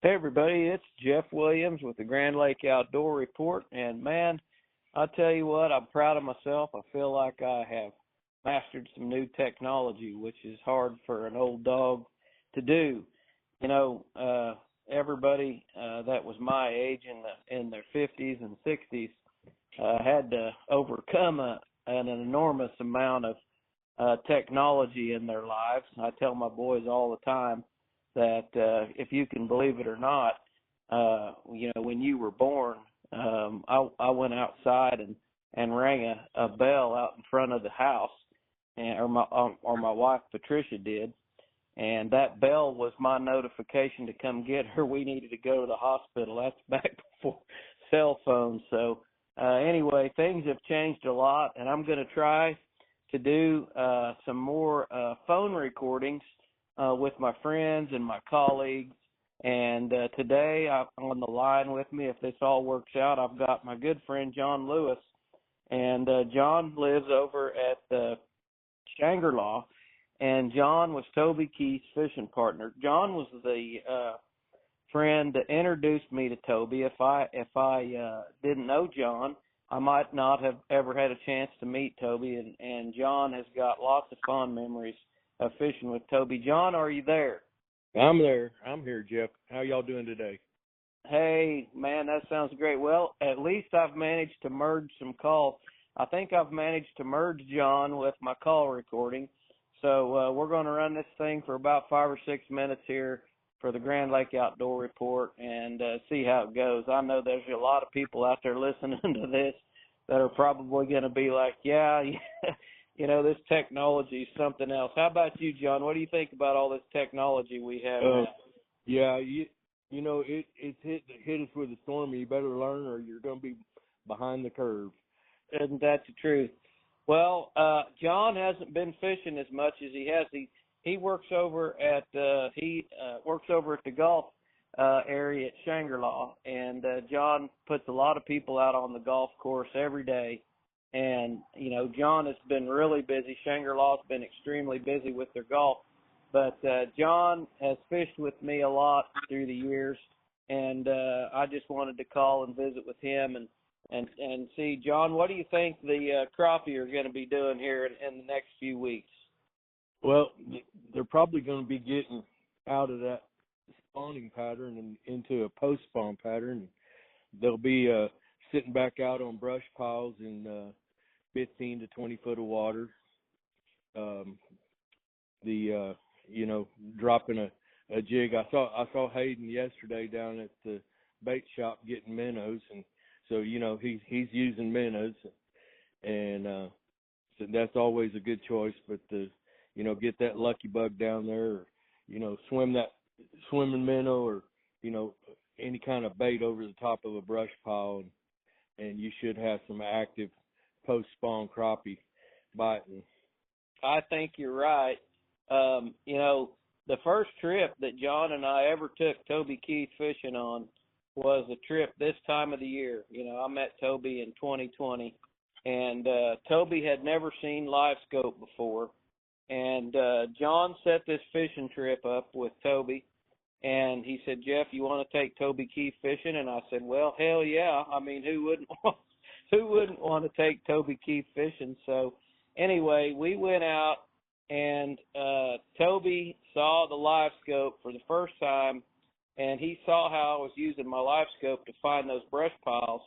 Hey everybody, it's Jeff Williams with the Grand Lake Outdoor Report, and man, I tell you what, I'm proud of myself. I feel like I have mastered some new technology, which is hard for an old dog to do. You know, everybody that was my age in their 50s and 60s had to overcome an enormous amount of technology in their lives. I tell my boys all the time that if you can believe it or not, when you were born, I went outside and rang a bell out in front of the house, or my wife Patricia did, and that bell was my notification to come get her. We needed to go to the hospital. That's back before cell phones. So anyway, things have changed a lot, and I'm going to try to do some more phone recordings with my friends and my colleagues. And today on the line with me, if this all works out, I've got my good friend John Lewis. And John lives over at Shangri-La. And John was Toby Keith's fishing partner. John was the friend that introduced me to Toby. If I didn't know John, I might not have ever had a chance to meet Toby. And John has got lots of fond memories of fishing with Toby. John, are you there? I'm there. I'm here, Jeff. How y'all doing today? Hey, man, that sounds great. Well, at least I've managed to merge some calls. I think I've managed to merge John with my call recording. So we're going to run this thing for about 5 or 6 minutes here for the Grand Lake Outdoor Report and see how it goes. I know there's a lot of people out there listening to this that are probably going to be like, yeah, this technology is something else. How about you, John? What do you think about all this technology we have now? Yeah, it's hit us with a storm. You better learn or you're going to be behind the curve. Isn't that the truth? Well, John hasn't been fishing as much as he has. He works over at the golf area at Shangri-La, and John puts a lot of people out on the golf course every day. And, John has been really busy. Shangri-La's been extremely busy with their golf. But John has fished with me a lot through the years, and I just wanted to call and visit with him and see. John, what do you think the crappie are going to be doing here in the next few weeks? Well, they're probably going to be getting out of that spawning pattern and into a post-spawn pattern. They'll be sitting back out on brush piles in 15 to 20 foot of water. Dropping a jig. I saw Hayden yesterday down at the bait shop getting minnows, and so he's using minnows, and so that's always a good choice. But get that lucky bug down there, or swimming minnow, or any kind of bait over the top of a brush pile, and you should have some active post-spawn crappie biting. I think you're right. The first trip that John and I ever took Toby Keith fishing on was a trip this time of the year. I met Toby in 2020, and Toby had never seen live scope before. And John set this fishing trip up with Toby, and he said, Jeff, you want to take Toby Keith fishing? And I said, well, hell yeah. I mean, who wouldn't want to take Toby Keith fishing? So anyway, we went out, and Toby saw the live scope for the first time, and he saw how I was using my live scope to find those brush piles.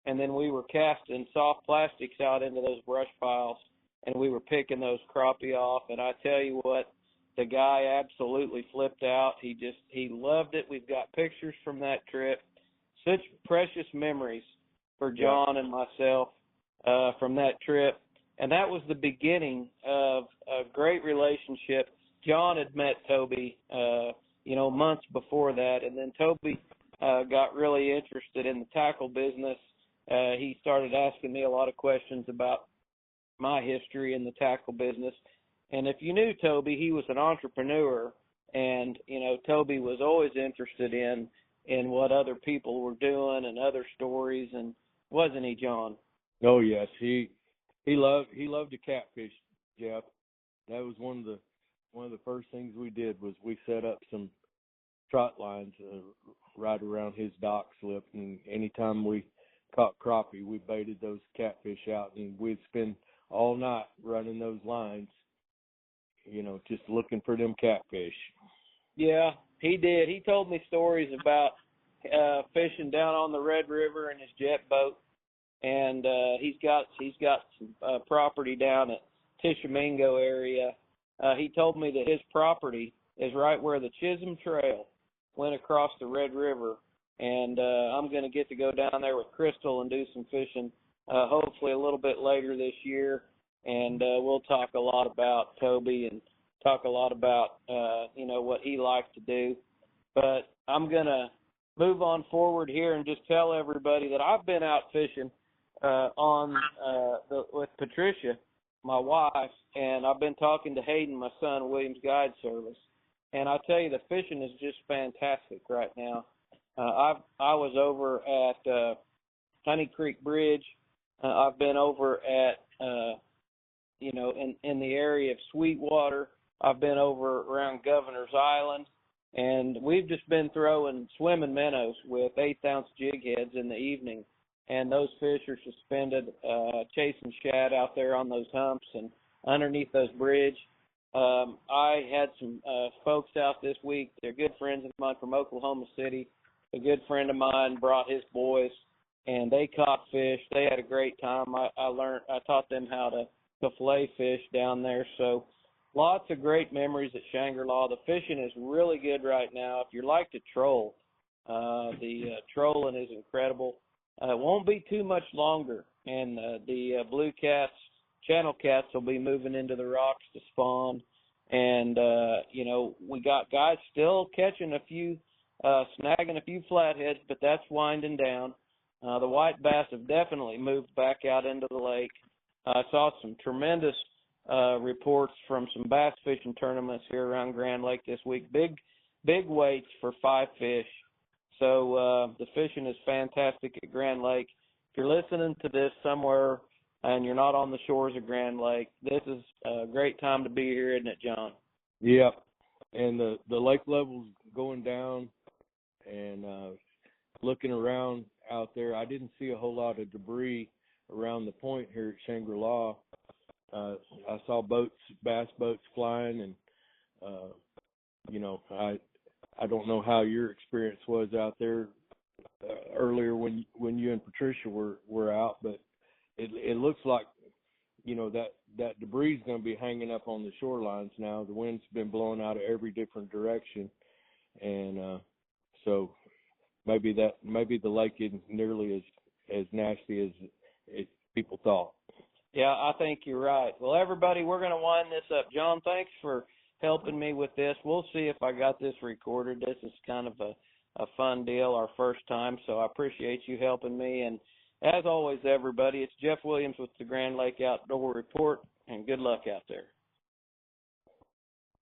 And then we were casting soft plastics out into those brush piles, and we were picking those crappie off. And I tell you what, the guy absolutely flipped out. He loved it. We've got pictures from that trip. Such precious memories for John and myself from that trip. And that was the beginning of a great relationship. John had met Toby, months before that, and then Toby got really interested in the tackle business. He started asking me a lot of questions about my history in the tackle business. And if you knew Toby, he was an entrepreneur, and Toby was always interested in what other people were doing and other stories, and wasn't he, John? Oh yes, he loved to catfish, Jeff. That was one of the first things we did was we set up some trot lines right around his dock slip, and anytime we caught crappie, we baited those catfish out, and we'd spend all night running those lines, just looking for them catfish. Yeah, he did. He told me stories about fishing down on the Red River in his jet boat, and he's got some property down at Tishomingo area. He told me that his property is right where the Chisholm Trail went across the Red River, and I'm going to get to go down there with Crystal and do some fishing, hopefully a little bit later this year, and we'll talk a lot about Toby and talk a lot about, what he likes to do. But I'm going to move on forward here and just tell everybody that I've been out fishing with Patricia, my wife, and I've been talking to Hayden, my son, Williams Guide Service. And I tell you, the fishing is just fantastic right now. I was over at Honey Creek Bridge. I've been over at, in the area of Sweetwater. I've been over around Governor's Island. And we've just been swimming minnows with 1/8-ounce jig heads in the evening. And those fish are suspended, chasing shad out there on those humps and underneath those bridge. I had some folks out this week. They're good friends of mine from Oklahoma City. A good friend of mine brought his boys, and they caught fish. They had a great time. I taught them how to fillet fish down there. So lots of great memories at Shangri-La. The fishing is really good right now. If you like to troll, the trolling is incredible. It won't be too much longer, and the blue cats, channel cats, will be moving into the rocks to spawn. And, we got guys still catching snagging a few flatheads, but that's winding down. The white bass have definitely moved back out into the lake. I saw some tremendous reports from some bass fishing tournaments here around Grand Lake this week. Big weights for 5 fish. So the fishing is fantastic at Grand Lake. If you're listening to this somewhere and you're not on the shores of Grand Lake, this is a great time to be here, isn't it, John? Yep. And the lake level's going down, and looking around out there, I didn't see a whole lot of debris around the point here at Shangri-La. I saw bass boats flying, and I don't know how your experience was out there earlier when you and Patricia were out, but it looks like that debris is going to be hanging up on the shorelines now. The wind's been blowing out of every different direction, and so maybe the lake isn't nearly as nasty as people thought. Yeah, I think you're right. Well, everybody, we're going to wind this up. John, thanks for helping me with this. We'll see if I got this recorded. This is kind of a fun deal, our first time, so I appreciate you helping me. And as always, everybody, it's Jeff Williams with the Grand Lake Outdoor Report, and good luck out there.